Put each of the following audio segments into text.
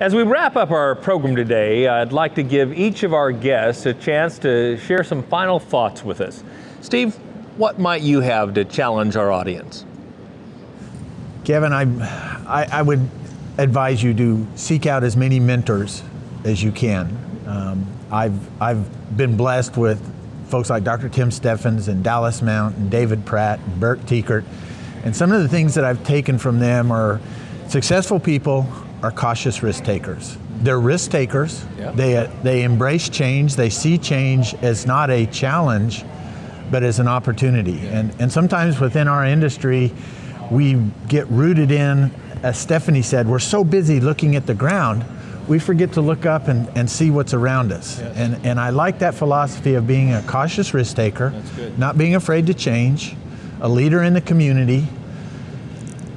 As we wrap up our program today, I'd like to give each of our guests a chance to share some final thoughts with us. Steve, what might you have to challenge our audience? Kevin, I would advise you to seek out as many mentors as you can. I've been blessed with folks like Dr. Tim Steffens and Dallas Mount and David Pratt and Bert Tiekert. And some of the things that I've taken from them are successful people are cautious risk takers. They're risk takers. Yeah. They embrace change. They see change as not a challenge, but as an opportunity. Yeah. And sometimes within our industry, we get rooted in, as Stephanie said, we're so busy looking at the ground, we forget to look up and see what's around us. Yes. And I like that philosophy of being a cautious risk taker, not being afraid to change, a leader in the community,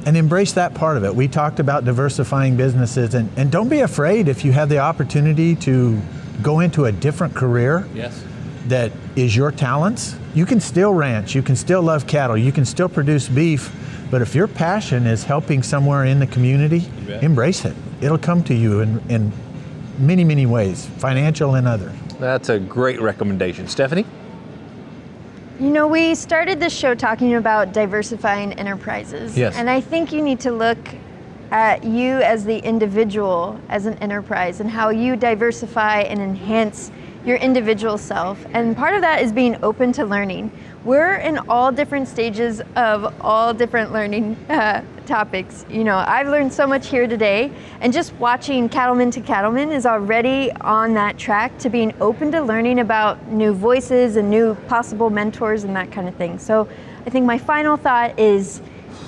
and embrace that part of it. We talked about diversifying businesses, and don't be afraid if you have the opportunity to go into a different career. Yes. That is your talents. You can still ranch, you can still love cattle, you can still produce beef, but if your passion is helping somewhere in the community, embrace it. It'll come to you in many, many ways, financial and others. That's a great recommendation. Stephanie? You know, we started this show talking about diversifying enterprises. Yes. And I think you need to look at you as the individual, as an enterprise, and how you diversify and enhance your individual self. And part of that is being open to learning. We're in all different stages of all different learning topics. You know, I've learned so much here today, and just watching Cattleman to Cattleman is already on that track to being open to learning about new voices and new possible mentors and that kind of thing. So I think my final thought is,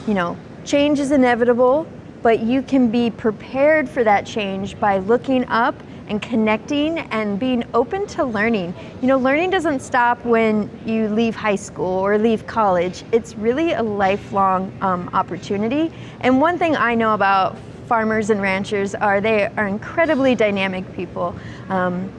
you know, change is inevitable, but you can be prepared for that change by looking up and connecting and being open to learning. You know, learning doesn't stop when you leave high school or leave college. It's really a lifelong opportunity. And one thing I know about farmers and ranchers are they are incredibly dynamic people.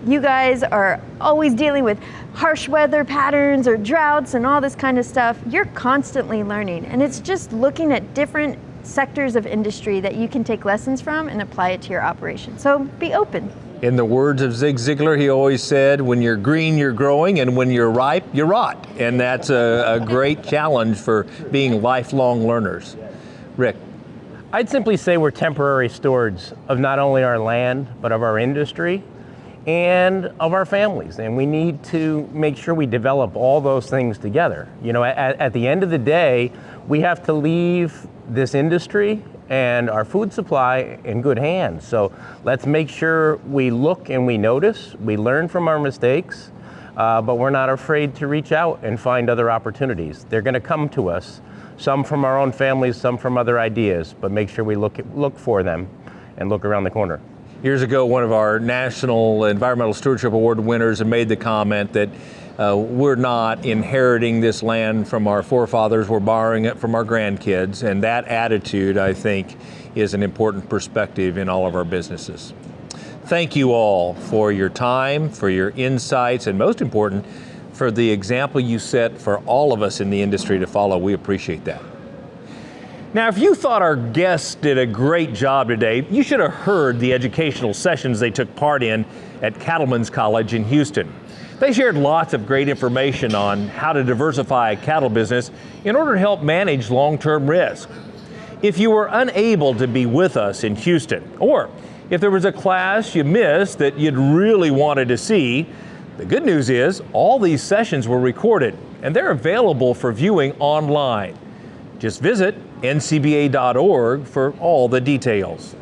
You guys are always dealing with harsh weather patterns or droughts and all this kind of stuff. You're constantly learning, and it's just looking at different sectors of industry that you can take lessons from and apply it to your operation. So be open. In the words of Zig Ziglar, he always said, when you're green, you're growing, and when you're ripe, you rot. And that's a great challenge for being lifelong learners. Rick? I'd simply say we're temporary stewards of not only our land, but of our industry and of our families. And we need to make sure we develop all those things together. You know, at the end of the day, we have to leave this industry and our food supply in good hands. So let's make sure we look and we notice, we learn from our mistakes, but we're not afraid to reach out and find other opportunities. They're gonna come to us, some from our own families, some from other ideas, but make sure we look for them and look around the corner. Years ago, one of our National Environmental Stewardship Award winners made the comment that we're not inheriting this land from our forefathers, we're borrowing it from our grandkids, and that attitude, I think, is an important perspective in all of our businesses. Thank you all for your time, for your insights, and most important, for the example you set for all of us in the industry to follow. We appreciate that. Now, if you thought our guests did a great job today, you should have heard the educational sessions they took part in at Cattlemen's College in Houston. They shared lots of great information on how to diversify a cattle business in order to help manage long-term risk. If you were unable to be with us in Houston, or if there was a class you missed that you'd really wanted to see, the good news is all these sessions were recorded and they're available for viewing online. Just visit ncba.org for all the details.